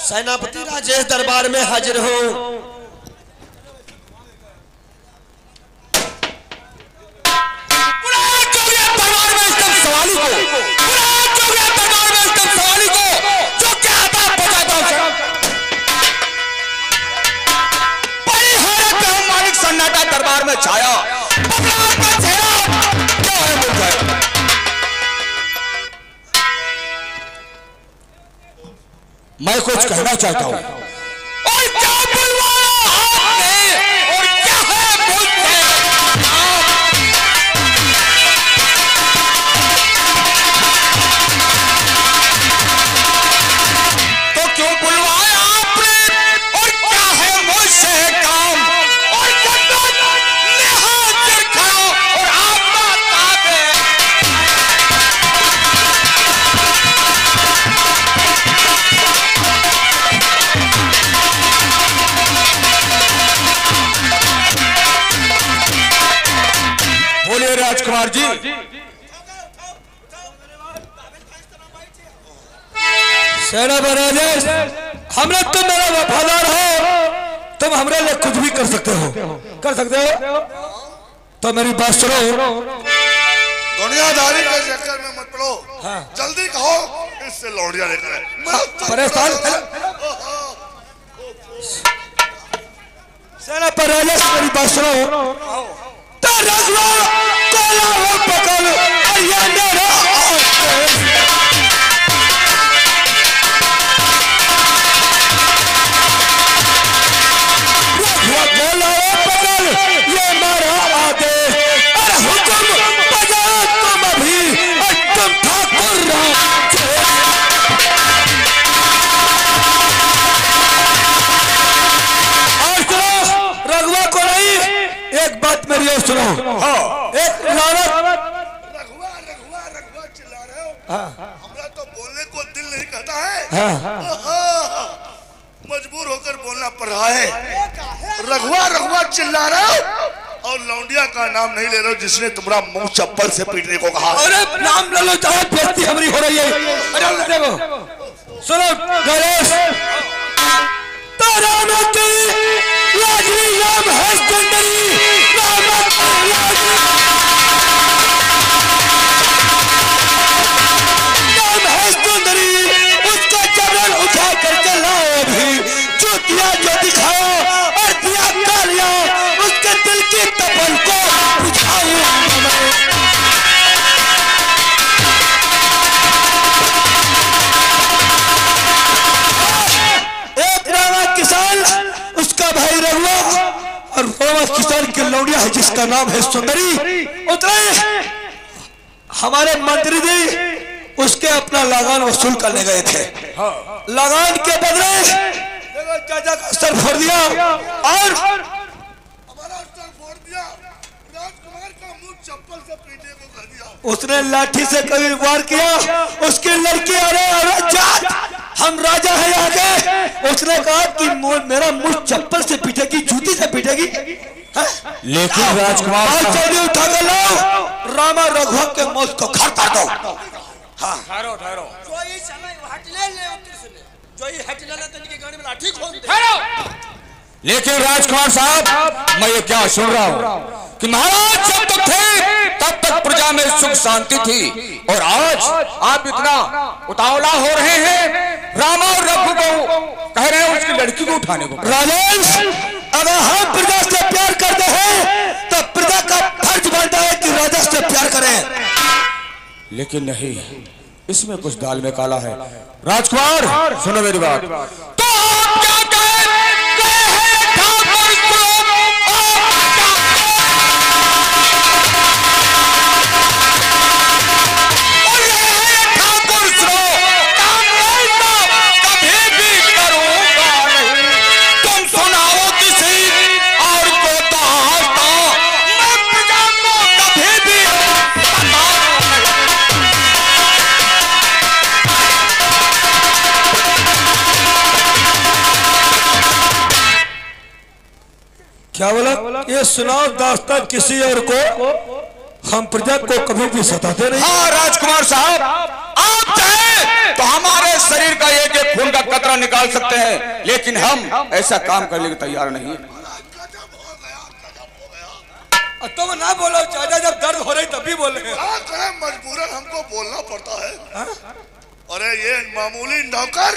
सेनापति राजेश दरबार में हाजिर हो। सन्नाटा दरबार में छाया। मैं कुछ कहना चाहता हूं। और क्या बुलवाया आपने और क्या है तो क्यों बुलवाया आपने और क्या है मुझसे काम और हाजिर खाओ और आपका ताबे। बोलिए राजकुमार जी। सेना राजेश, हमने तुम मेरा वफादार हो, तुम हमारे लिए कुछ भी कर सकते हो, तो मेरी बात सुनो। दुनियादारी के चक्कर में मत पड़ो। हाँ। जल्दी कहो इससे लौंडिया लेकर परेशान। सेना पर राजेश, मेरी बात सुनो। मेरी और सुनो। हाँ। एक लानत रघुआ चिल्ला रहे हो। हमरा तो बोलने को दिल नहीं कहता है। हाँ। मजबूर होकर बोलना पड़ रहा है। रघुआ चिल्ला रहे हो और लौंडिया का नाम नहीं ले रहे हो जिसने तुम्हारा मुंह चप्पल से पीटने को कहा। अरे नाम ले लो, चाहे बेइज्जती हमारी हो रही है। सुनो गणेश, तारा की लाजमी नाम है सुंदरी। उसको जबरन उठा करके लाओ भी, जो दिया जो दिखाओ और दिया कर लिया, उसके दिल की तपन को बुझाओ। एक रामा किसान, उसका भाई रघुआ, और रामा किसान की लौंडिया है जिसका नाम है सुंदरी। उतरे हमारे मंत्री जी उसके अपना लगान वसूल करने गए थे। लगान के बदले चाचा का सर फोड़ दिया और हमारा सर फोड़ दिया। राजकुमार का मुंह चप्पल से पीटने को कर दिया। उसने लाठी से कभी वार किया। उसकी लड़की, अरे जाट, हम राजा है यहाँ के। उसने कहा कि मेरा मुंह चप्पल से पीटेगी, जूती से पीटेगी। लेकिन राजकुमार उठा कर लाओ, रामा रघुआ के मौत को घर कर दो। हाँ। ठहरो लेकिन राजकुमार साहब, मैं ये क्या सुन रहा हूँ कि महाराज जब तक थे तब तक प्रजा में सुख शांति थी, और आज आप इतना उतावला हो रहे हैं। रामा और रघु को कह रहे हैं उसकी लड़की को उठाने को। राजेश, अगर हम प्रजा से प्यार करते हैं तो प्रजा का फर्ज बनता है कि राजा से प्यार करें। लेकिन नहीं, इसमें कुछ दाल में काला है। राजकुमार सुनो मेरी बात। तो आप क्या क्या बोला? ये सुनाओ दास्तान किसी और को, हम प्रजा को कभी भी सताते नहीं। हाँ राजकुमार साहब, आप चाहे तो हमारे शरीर का एक एक खून का कतरा खतरा निकाल सकते हैं, लेकिन हम ऐसा काम करने को तैयार नहीं है। तुम ना बोलो चाचा, जब दर्द हो रही तभी बोले। मजबूरन हमको बोलना पड़ता है। अरे ये मामूली नौकर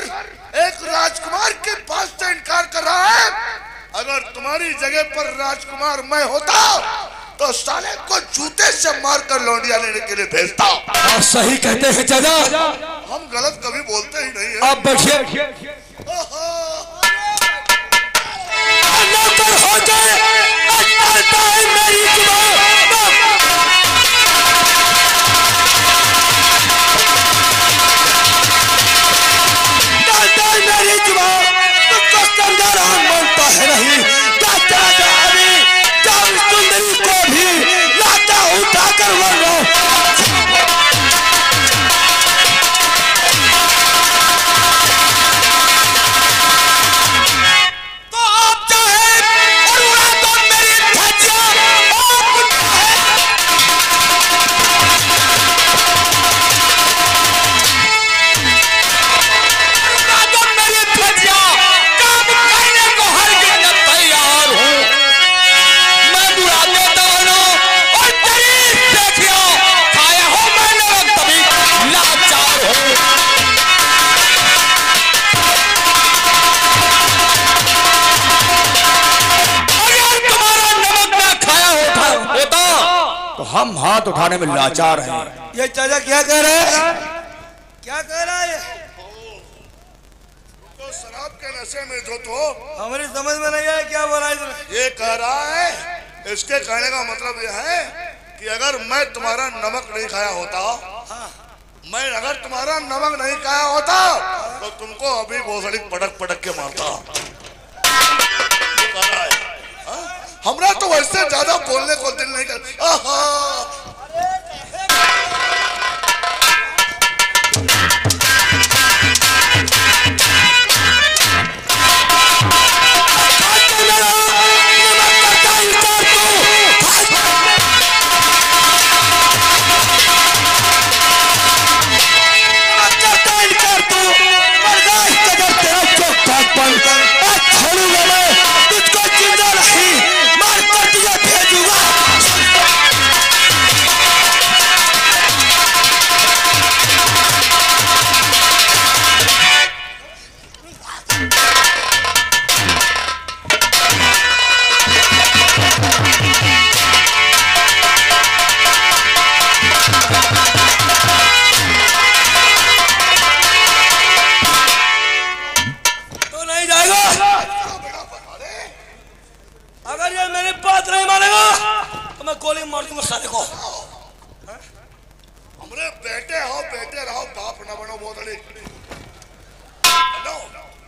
एक राजकुमार के पास से इनकार कर रहा है। अगर तुम्हारी जगह पर राजकुमार मैं होता तो साले को जूते से मारकर लौंडिया लेने के लिए भेजता। आप सही कहते हैं चाचा, हम गलत कभी बोलते ही नहीं है। आप बैठिए। नौकर हो जाए मेरी जुबान, मेरी जुबान तुझको समझा मानता है नहीं। सुंदरी को भी लाता उठाकर बोल रहा हूं। तो आप चाहे और उड़ा दो मेरी धज्जियां, हम हाथ उठाने में लाचार हैं। ये चाचा क्या कह रहे हैं? क्या कह रहा है? तो शराब के नशे में जो तो हमारी समझ में नहीं आया क्या बोला है। ये कह रहा है, इसके कहने का मतलब यह है कि अगर मैं तुम्हारा नमक नहीं खाया होता, मैं अगर तुम्हारा नमक नहीं खाया होता तो तुमको अभी भोसड़ी पटक पटक के मारता। कह रहा है हमरा तो वैसे ज्यादा बोलने को दिल नहीं कर।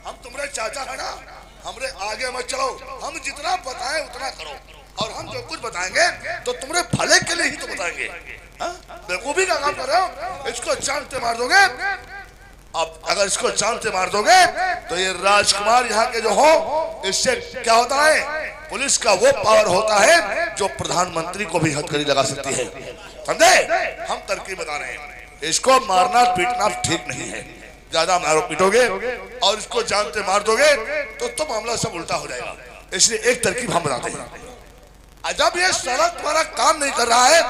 हम तुम्हारे चाचा है ना, हमरे आगे मत चलो। हम जितना बताएं उतना करो, और हम जो कुछ बताएंगे तो तुम्हारे भले के लिए ही तो बताएंगे। बेवकूफी का काम कर रहे हो। इसको जान से मार दोगे। अब अगर इसको जान से मार दोगे तो ये राजकुमार यहाँ के जो हो, इससे क्या होता है, पुलिस का वो पावर होता है जो प्रधानमंत्री को भी हथकड़ी लगा सकती है। समझे? हम तरकीब बता रहे हैं। इसको मारना पीटना ठीक नहीं है। ज्यादा मारो पीटोगे और इसको जान से मार दोगे तो मामला सब उल्टा हो जाएगा। इसलिए एक तरकीब हम बताते हैं। जब ये साला तुम्हारा काम नहीं कर रहा है,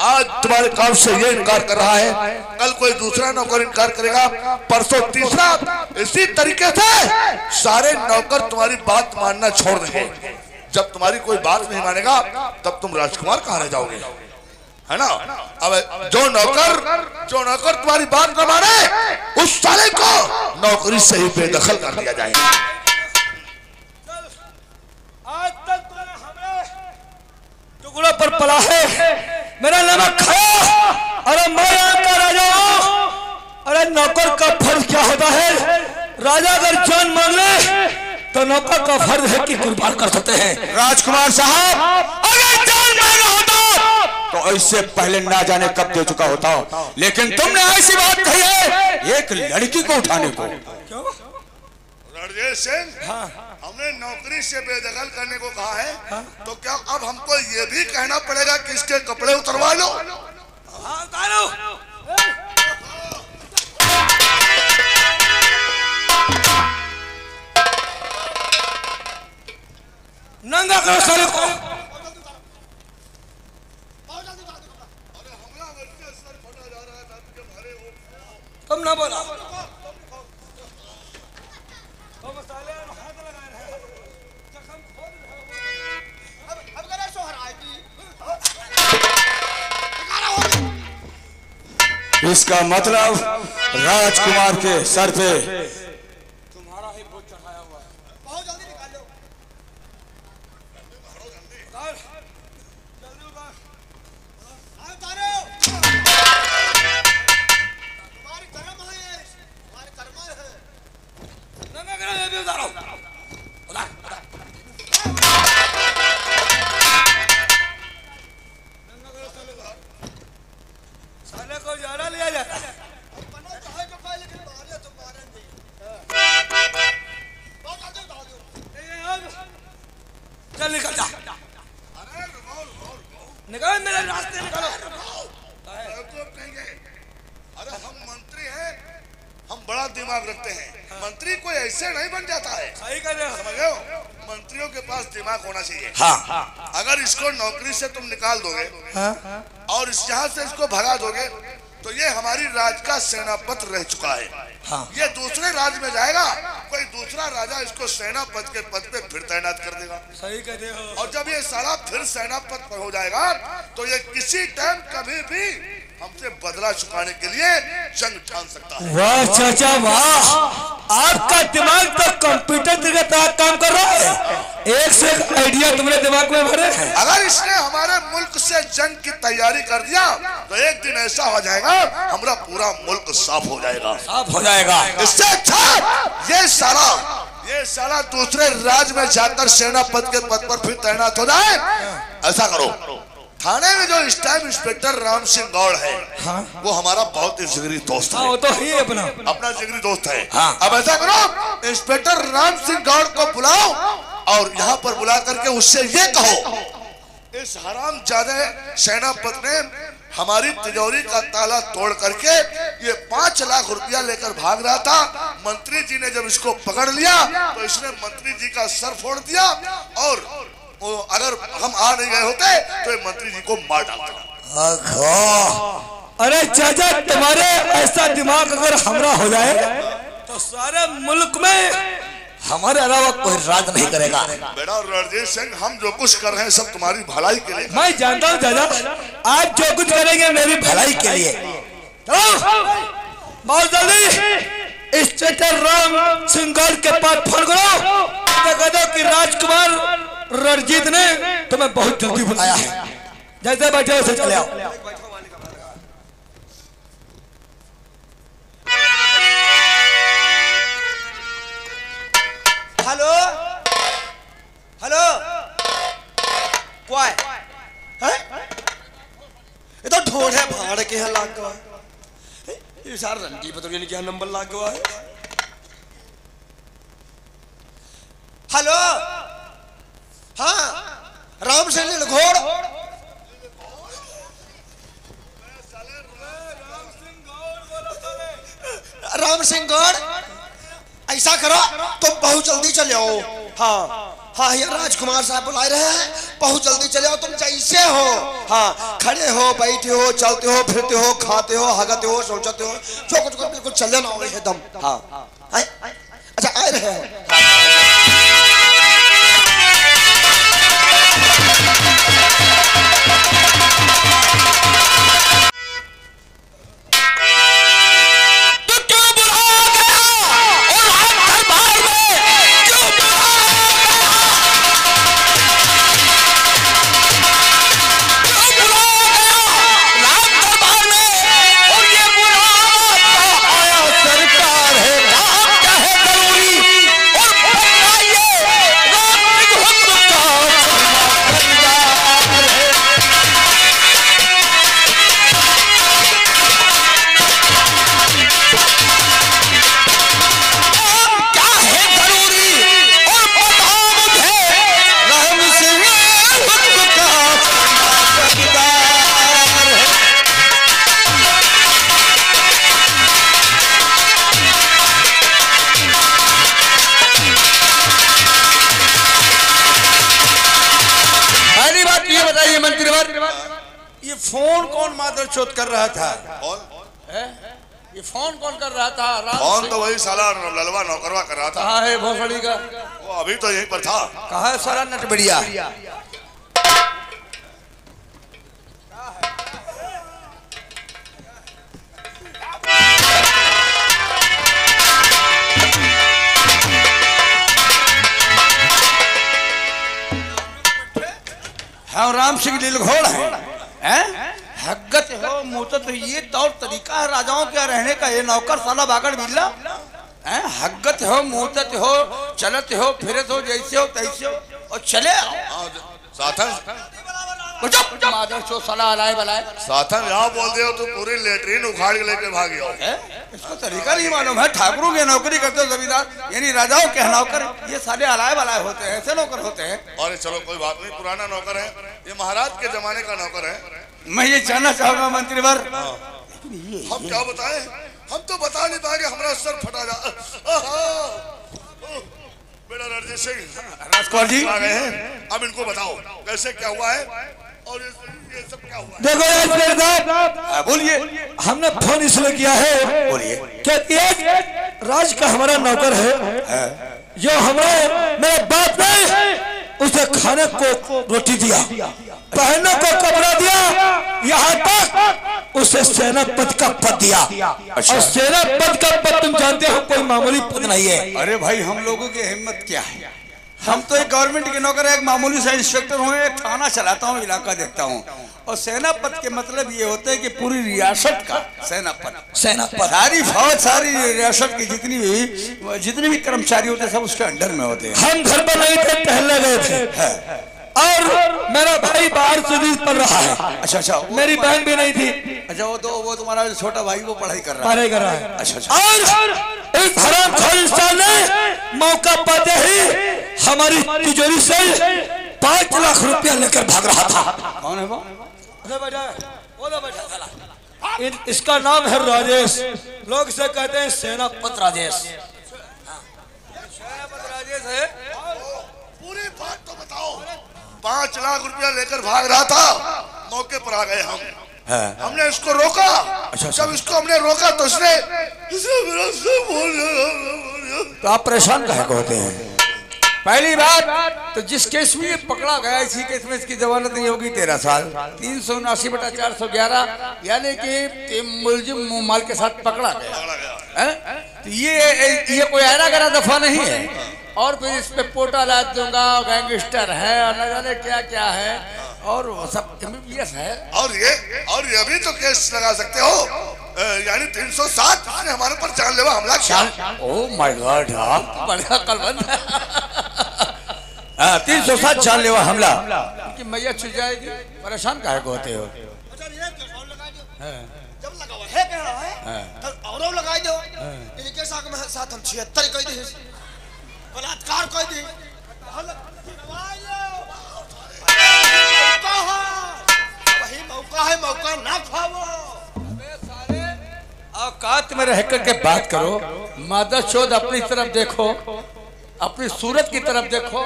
आज तुम्हारे काम से ये इनकार कर रहा है, कल कोई दूसरा नौकर इनकार करेगा, परसों तीसरा। इसी तरीके से सारे नौकर तुम्हारी बात मानना छोड़ देंगे। जब तुम्हारी कोई बात नहीं मानेगा तब तुम राजकुमार कहाँ रह जाओगे, है ना? अब जो नौकर तुम्हारी बात न माने, उस साले को नौकरी से ही बेदखल कर दिया जाएगा। आज तक टुकड़ों पर पला है, मेरा नमक खाया, अरे मैं यहाँ का राजा हूँ। अरे नौकर का फर्ज क्या होता है? राजा अगर जान मांग ले तो नौकर का फर्ज है कि कुर्बान कर सकते हैं। राजकुमार साहब, अगर जान मांगा होता तो इससे पहले ना जाने कब दे चुका होता, लेकिन तुमने ऐसी बात कही है एक लड़की को उठाने को। क्यों? रणजीत सिंह, हमने नौकरी से बेदखल करने को कहा है, तो क्या अब हमको ये भी कहना पड़ेगा कि इसके कपड़े उतरवा लो? हाँ, उतारो। नंगा करो साले को। तुम ना बोला इसका मतलब राजकुमार के सर पे तुम्हारा ही बोझ चढ़ाया हुआ है। बहुत जल्दी निकाल लो, जल्दी उतार, उतारो। तुम्हारी कर्म है, तुम्हारी कर्म है। नंगा करो, ये भी उतारो। उतार, उतार। नंगा करो साले को। साले को ज्यादा लिया जाता है। चल निकल जा, निकल मेरे रास्ते निकलो। अरे हम मंत्री हैं, हम बड़ा दिमाग रखते हैं। मंत्री कोई ऐसे नहीं बन जाता है। सही कर रहे हो, समझ रहे हो? मंत्रियों के पास दिमाग होना चाहिए। हाँ अगर इसको नौकरी से तुम निकाल दोगे और यहाँ से इसको भगा दोगे तो ये हमारी राज का सेनापति रह चुका है। हाँ। ये दूसरे राज्य में जाएगा, कोई दूसरा राजा इसको सेनापति के पद पे फिर तैनात कर देगा। सही कहते हो। और जब ये साला फिर सेनापति पर हो जाएगा तो ये किसी टाइम कभी भी हमसे बदला चुकाने के लिए जंग ठान सकता है। वाह चाचा वाह, आपका दिमाग तो कंप्यूटर की तरह काम कर रहा है। एक से एक आइडिया तुम्हारे दिमाग में भरे हैं। अगर इसने हमारे मुल्क से जंग की तैयारी कर दिया तो एक दिन ऐसा हो जाएगा हमारा पूरा मुल्क साफ हो जाएगा। साफ हो जाएगा। इससे अच्छा ये साला दूसरे राज्य में जाकर सेनापति के पद पर फिर तैनात हो जाए। ऐसा करो, थाने में जो इस टाइम इंस्पेक्टर राम सिंह गौड़ है, हाँ? वो हमारा बहुत ही जिगरी दोस्त है। वो तो ही अपना जिगरी दोस्त है। हाँ? अब ऐसा करो, इंस्पेक्टर राम सिंह गौड़ को बुलाओ और यहाँ पर बुला करके उससे ये कहो, इस हरामजादे सेनापति ने हमारी तिजोरी का ताला तोड़ करके ये 5 लाख रुपया लेकर भाग रहा था। मंत्री जी ने जब इसको पकड़ लिया तो इसने मंत्री जी का सर फोड़ दिया और अगर हम आ नहीं गए होते तो ये मंत्री जी को मार डालता। अरे चाचा, तुम्हारे ऐसा दिमाग अगर हमरा हो जाए तो सारे मुल्क में हमारे अलावा कोई राज नहीं करेगा। बेटा रणजीत सिंह, हम जो कुछ कर रहे हैं सब तुम्हारी भलाई के लिए। मैं जानता हूँ चाचा, आप जो कुछ करेंगे मेरी भलाई के लिए। बहुत जल्दी इंस्पेक्टर राम सिंह गौड़ के पास फोन करो, कह दो कि राजकुमार रणजीत ने तुम्हें बहुत जल्दी बुलाया है। जैसे बैठे वैसे चले आओ। हेलो हेलो, क्या है? ये तो ढोढ़ है भाड़ के है लाग गवा। ये सारा रंडी पता नहीं क्या नंबर लाग गवा है। हेलो, हाँ, राम सिंह घोड़, राम सिंह गौड़, ऐसा करो तुम बहुत जल्दी चले आओ। हाँ हाँ, ये राजकुमार साहब बुला रहे हैं, बहुत जल्दी चले आओ। तुम जैसे हो, हाँ, खड़े हो, बैठे हो, चलते हो, फिरते हो, खाते हो, हगते हो, सोचते हो, जो कुछ बिल्कुल चले ना हो एकदम। हाँ, अच्छा आ रहे हो। मादर चोट कर रहा था? कौन? ये फोन कौन कर रहा था? कौन? तो वही साला ललवा नौकरवा कर रहा था। कहाँ है भोसड़ी का? वो अभी तो यहीं पर था। कहाँ है साला नट बढ़िया? हम राम सिंह लीलघोड़ हैं? हगत हो मुतत हो, ये तौर तरीका है राजाओं के रहने का? ये नौकर साला बागड़ बिल्ला हैं? हगत हो मुतत हो, चलत हो फिरत हो, जैसे हो तैसे हो और चले आओ। साथन माधव चो साला अलाए बलाए। साथन यहाँ बोल दियो तो पूरी लेटरीन उखाड़ के लेके भाग गया। इसको तरीका नहीं मालूम है? ठाकुरों की नौकरी करते हो जमींदार, यानी राजाओं के नौकर ये साले अलाए बलाए होते हैं, ऐसे नौकर होते हैं। अरे चलो कोई बात नहीं, पुराना नौकर है ये, महाराज के जमाने का नौकर है। मैं ये जानना चाहूंगा मंत्रीवर, हम क्या बताएं? हम तो बता नहीं पाएंगे, हमारा सर फटा जा। बेटा रणजीत सिंह राजकुमार जी आ गए हैं, अब इनको बताओ कैसे क्या हुआ है और ये सब क्या हुआ है? देखो यार, बोलिए। हमने फोन इसलिए किया है, बोलिए, क्या एक राज का हमारा नौकर है जो हमें मेरे बाप ने उसे खाने को रोटी दिया, पहनने को कपड़ा दिया, यहाँ तक उसे सेनापति का पद दिया। और सेनापति का पद तुम जानते हो कोई मामूली पद नहीं है। अरे भाई हम लोगों की हिम्मत क्या है? हम तो एक गवर्नमेंट के नौकर है, एक मामूली सा इंस्पेक्टर हूँ, एक थाना चलाता हूँ, इलाका देखता हूँ। और सेनापति के मतलब ये होता है कि पूरी रियासत का सेनापति सारी फौज, सारी रियासत की जितने भी कर्मचारी होते हैं सब उसके अंडर में होते हैं। हम घर पर नहीं थे, टहलने गए थे और मेरा भाई बाहर सर्विस कर रहा है। अच्छा, मेरी बहन भी नहीं थी। अच्छा, वो तुम्हारा छोटा भाई वो पढ़ाई कर रहा है। अच्छा, और इस हरामखोर इंसान ने मौका पाते ही हमारी तिजोरी से 5 लाख रुपया लेकर भाग रहा था। कौन है वो? इसका नाम है राजेश, लोग इसे कहते हैं सेनापति राजेश। सेनापति राजेश है। पूरी बात तो बताओ। 5 लाख रुपया लेकर भाग रहा था, मौके पर आ गए हम। हमने इसको रोका। जब इसको हमने रोका तो इसने मेरा सिर बोल दिया। तो आप परेशान काहे को होते हैं? पहली बात तो जिस केस में ये पकड़ा गया, इसी केस में इसकी जमानत नहीं होगी 13 साल 379/411, यानी कि मुलजिम माल के साथ पकड़ा गया। तो ये कोई ऐरा गरा दफा नहीं है। और फिर इस पे पोटा ला दूंगा, गैंगस्टर है और न जाने क्या क्या है, और सब MBBS है। और ये भी तो केस लगा सकते हो, यानी 307 ने हमारे पर जानलेवा हमला किया। ओह माय गॉड, आप बड़ा कलबंद। 307 जानलेवा हमला कि मैया छुट जाएगी। परेशान काहे को होते हो? जब लगा हुआ है कह रहा है तब औरों लगा दो। इनके साथ हम 76 कह दी, बलात्कार कह दी। वही मौका है, मौका ना खाओ। औकात में रह करके बात करो। मादर चोद अपनी तरफ देखो, अपनी सूरत की तरफ देखो,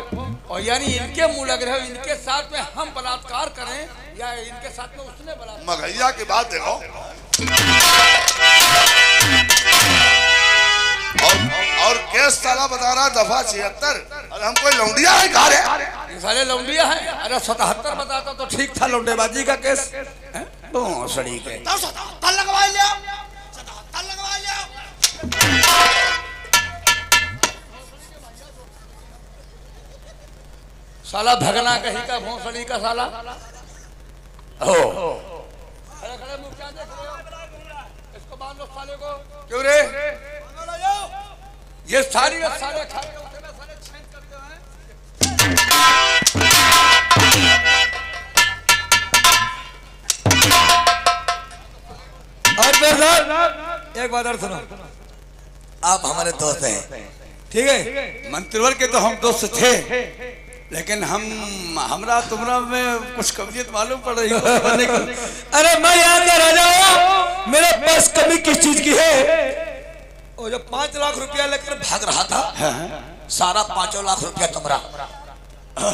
और यानी इनके मुंह लग रहे हो इनके साथ में हम बलात्कार करें या इनके साथ में उसने बलात्कार। मगैया की बात देखो। और केस साला बता रहा दफा 76। अरे हम कोई लौंडिया है? कहा है साले लौंडिया है? अरे 77 बताता तो ठीक था, लौंडेबाजी का केस सड़ी के। तब 77 लगवा लिया, 77 लगवा लिया। साला भगना कहीं का, भोसड़ी का साला। हो खड़े मुंह क्या देख रहे हो? इसको बांध लो साले को। क्यों रे? ये सारे खाए सारे छेद कर दो हैं। और एक बात और सुनो, आप हमारे दोस्त हैं, ठीक है? मंत्रिवर के तो हम दोस्त थे, लेकिन हमरा तुमरा में कुछ कमियत मालूम पड़ रही है। अरे मैं यहाँ का राजा हूँ, मेरे पास कमी किस चीज की है? वो जो 5 लाख रुपया लेकर भाग रहा था, सारा 5 लाख रुपया तुम्हारा।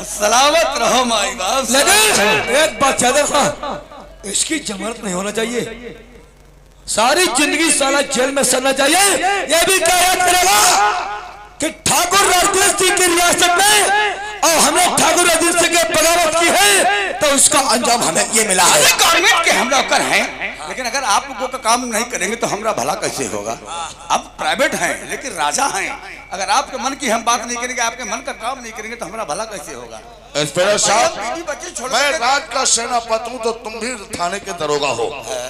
सलामत रहो माई बाप। लेकिन एक बात याद रखना, इसकी जमानत नहीं होना चाहिए, सारी जिंदगी साला जेल में सड़ना चाहिए। ये भी क्या याद करेगा कि ठाकुर राजदेव सिंह की रियासत में और हमने ठाकुर राजदेव सिंह की बगावत की है तो उसका अंजाम हमें ये मिला है। गवर्नमेंट के हम नौकर हैं, लेकिन अगर आप लोगों का काम नहीं करेंगे तो हमारा भला कैसे होगा? आप प्राइवेट हैं लेकिन राजा हैं, अगर आपके मन की हम बात नहीं करेंगे, आपके मन का काम नहीं करेंगे तो हमारा भला कैसे होगा? इंस्पेक्टर साहब, बीवी बच्चे छोड़ मैं राज का सेनापति हूँ तो तुम भी थाने के दरोगा हो,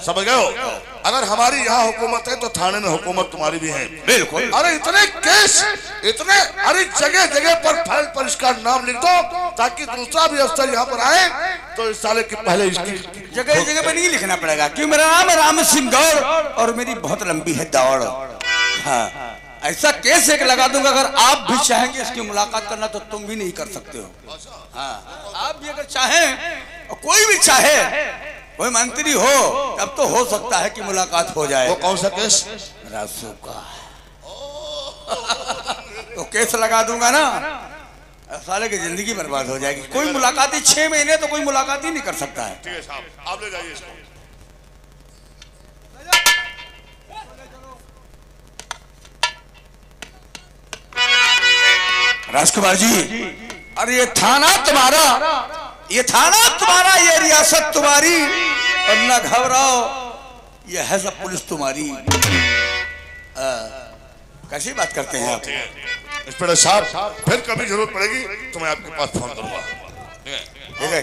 समझ गए हो? अगर हमारी यहाँ हुकूमत है तो थाने में हुकूमत तुम्हारी भी है। बिल्कुल। अरे इतने केस, इतने, अरे जगह जगह पर फाइल पर इसका नाम लिख दो ताकि दूसरा भी अफसर यहाँ पर आए तो इस साले के पहले इसकी जगह जगह पर नहीं लिखना पड़ेगा। क्यों? मेरा नाम है राम सिंह गौड़ और मेरी बहुत लंबी है दौड़। हाँ, ऐसा केस एक लगा दूंगा, अगर आप भी चाहेंगे इसकी मुलाकात करना तो तुम भी नहीं कर सकते हो। हाँ, आप भी अगर चाहें, कोई भी चाहे, कोई मंत्री हो तब तो हो सकता है कि मुलाकात हो जाए। वो कौन सा केस? रासू का तो केस लगा दूंगा ना, साले की जिंदगी बर्बाद हो जाएगी। कोई मुलाकात ही 6 महीने तो कोई मुलाकात ही नहीं कर सकता है। ठीक है साहब, आप ले जाइए इसको। राजकुमार जी, अरे ये थाना तुम्हारा, ये थाना तुम्हारा, ये रियासत तुम्हारी, और ना घबराओ, ये है सब पुलिस तुम्हारी। कैसी बात करते हैं आप? इंस्पेक्टर साहब, फिर कभी जरूरत पड़ेगी तो मैं आपके पास फोन करूंगा। ठीक है।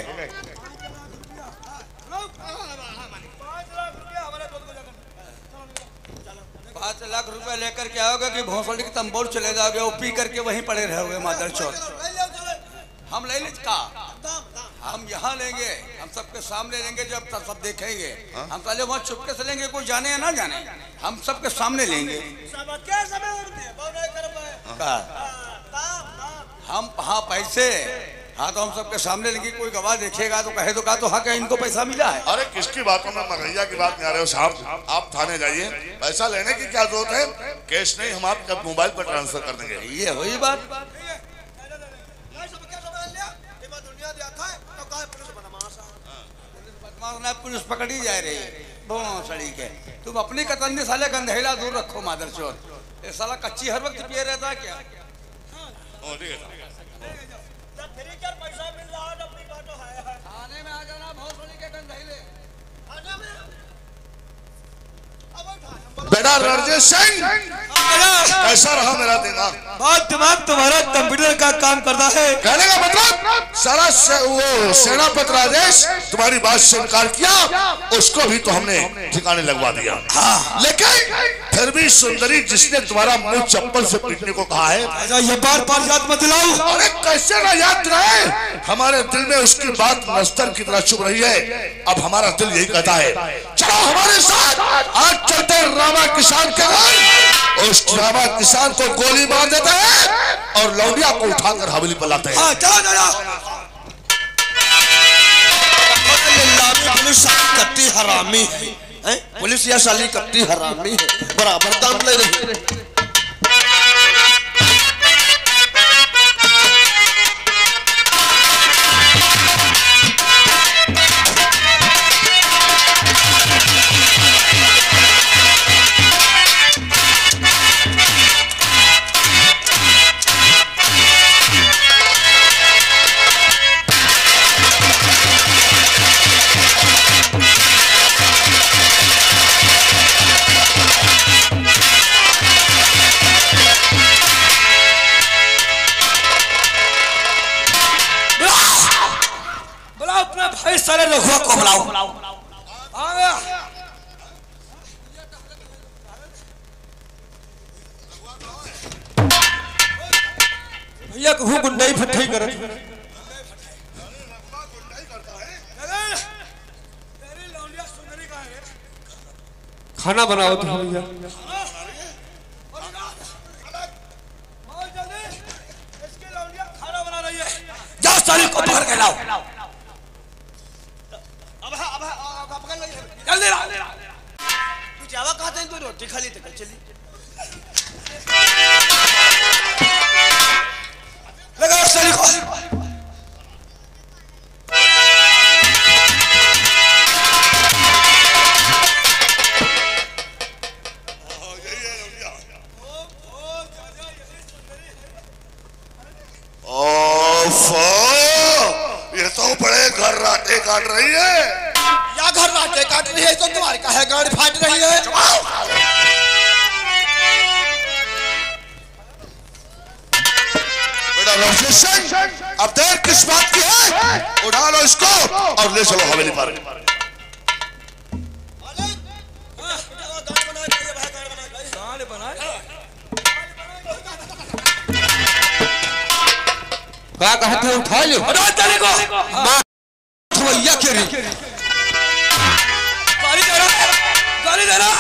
5 लाख रुपए लेकर के आओगे कि भोसड़ी के तंबोर चले जाओगे और पी करके वहीं पड़े रहोगे मादर चौथ? हम ले लें का, हम यहाँ लेंगे, हम सबके सामने लेंगे, जब तक सब देखेंगे। हम पहले वहाँ चुपके से लेंगे, कोई जाने या ना जाने, हम सबके सामने लेंगे। हम हाँ पैसे, हाँ तो हम सबके सामने लेंगे, कोई गवाह देखेगा तो कहे तो कहा तो हाँ क्या इनको पैसा मिला है? अरे किसकी बातों में मगैया की बात में आ रहे हो साहब? आप थाने जाइए, पैसा लेने की क्या जरूरत है? कैश नहीं, हम आपके मोबाइल पर ट्रांसफर कर देंगे। ये हुई बात। पुलिस पकड़ी जा रही है भोसड़ी के, तुम अपनी कतंदी साले गंधेला दूर रखो मादर चौथ। ये साला कच्ची हर वक्त पिए रहता है क्या? थाने में आ जाना भोसड़ी के गंधेले। बेटा राजेश सिंह, कैसा रहा मेरा दिन? बहुत दिमाग तुम्हारा कंप्यूटर का काम करता है। कहने का मतलब सारा वो सेनापति राजेश तुम्हारी बात से इनकार किया, उसको भी तो हमने ठिकाने लगवा दिया। हाँ। लेकिन फिर भी सुंदरी जिसने तुम्हारा मुंह चप्पल से पीटने को कहा है, ये बार याद मत दिलाओ। अरे कैसे ना याद दिलाए? हमारे दिल में उसकी बात नस्तर की तरह चुभ रही है। अब हमारा दिल यही कहता है, चलो हमारे साथ, आज चलते रामा किसान के घर, उस रामा किसान को गोली मार देते हैं और लौंडिया को उठाकर हवेली पर लाते हैं। हाँ, चलो चलो। पुलिस कत्ती हरामी है, पुलिस या साली कत्ती हरामी है, बराबर दाम ले रही है। सारे रघुआ को बुलाओ। भैया कहूँ गुंडाई फटाई कर खाना बनाओ तो भैया। जा सारी को पकड़ के लाओ। जल्दी ला। तू जावा खाते हैं, तू रोटी खा ली तो चली। लगा सारी को। काट रही है या घर नाटे काट रही है तो तुम्हारी काहे गाड़ी फाट रही है? बेटा रोशन, अब देर किस बात की है? उठा लो इसको और ले चलो हवेली पर। क्या कहते हो? उठा लो भैया के गाली दे रहा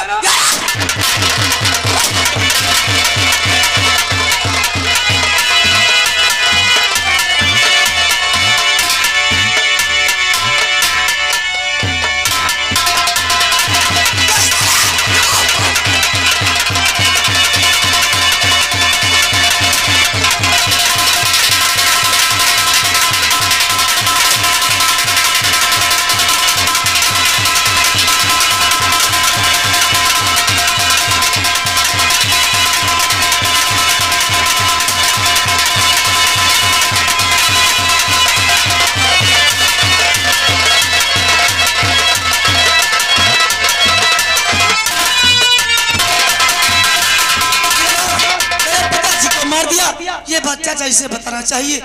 ये बच्चा जैसे बताना चाहिए।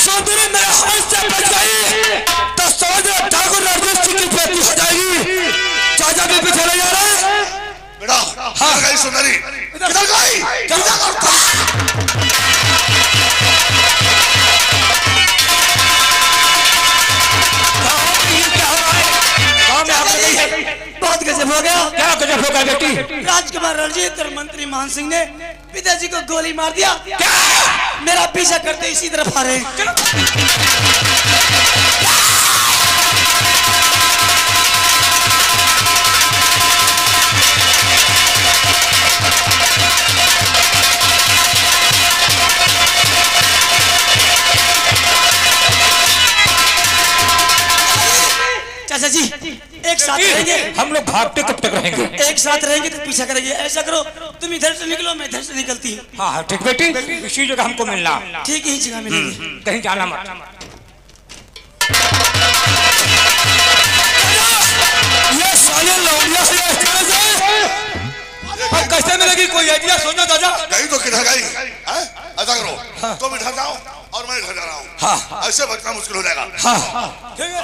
सुंदरी मेरे हाथ से बच गई तो समझ ठाकुर रणजीत सिंह की बेटी हो जाएगी। चाचा भी पीछे ले जा रहे हैं। बेटा हाँ गई सुंदरी, किधर गई? बहुत गजब हो गया। क्या गजब हो गया बेटी? राजकुमार रणजीत और मंत्री मान सिंह ने पिताजी को गोली मार दिया। क्या? मेरा पीछा करते इसी तरफ आ रहे हैं। चाचा जी एक साथ रहेंगे। हम लोग भागते कब तक रहेंगे? एक साथ रहेंगे तो पीछा करेंगे। ऐसा करो तुम इधर से निकलो, मैं इधर से निकलती हूँ। हाँ हाँ ठीक बेटी, इसी जगह हमको मिलना। ठीक ही जगह मिलेंगे, कहीं जाना मत। ये साले लौंडिया से अब कैसे मिलेगी? कोई आइडिया सोचो दादा। गई तो किधर गई? ऐसा करो तुम इधर जाओ और मैं इधर जा रहा हूँ। हाँ ऐसे बचना मुश्किल हो जाएगा। हाँ ठीक है।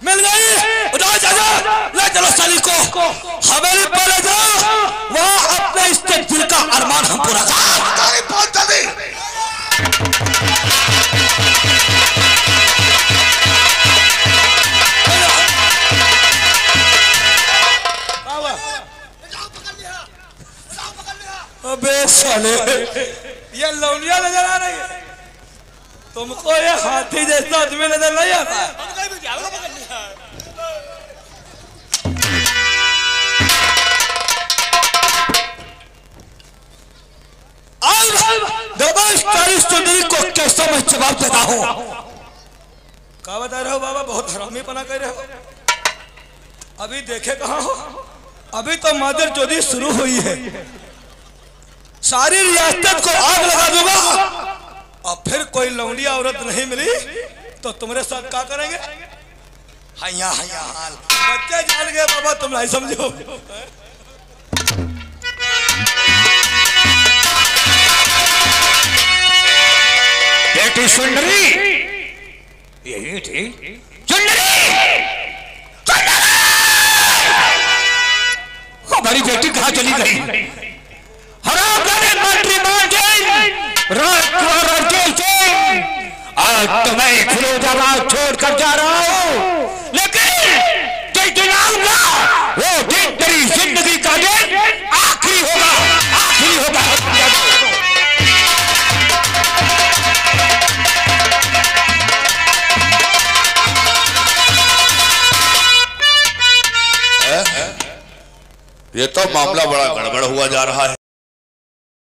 मिल गई। उठाओ चाचा, ले चलो साली को हवेली पर ले जाओ। वहाँ अपने इसके दिल का अरमान हम पूरा अबे साले ये लौंडिया नजर आ रही है तुमको? ये हाथी जैसा आदमी नजर नहीं आता? सुंदरी को कैसा मैं जवाब देता हूँ? क्या बता रहे हो बाबा? बहुत हरामी पना कर रहे हो। अभी देखे कहाँ हो? अभी तो मादर चौधरी शुरू हुई है। सारी रियासत को आग लगा दूंगा और फिर कोई लौंडिया औरत नहीं मिली तो तुम्हारे साथ क्या करेंगे? हैया हैया हाल बच्चे जान गए बाबा, तुम नहीं समझो। बेटी सुंदरी, यही थी सुंदरी। हमारी बेटी कहाँ चली गई? आज तो मैं फिरोजाबाद छोड़कर जा रहा हूँ, लेकिन जिस दिन आऊंगा वो दिन तेरी जिंदगी का दिन आखिरी होगा, आखिरी होगा। ये तो मामला बड़ा गड़बड़ हुआ जा रहा है।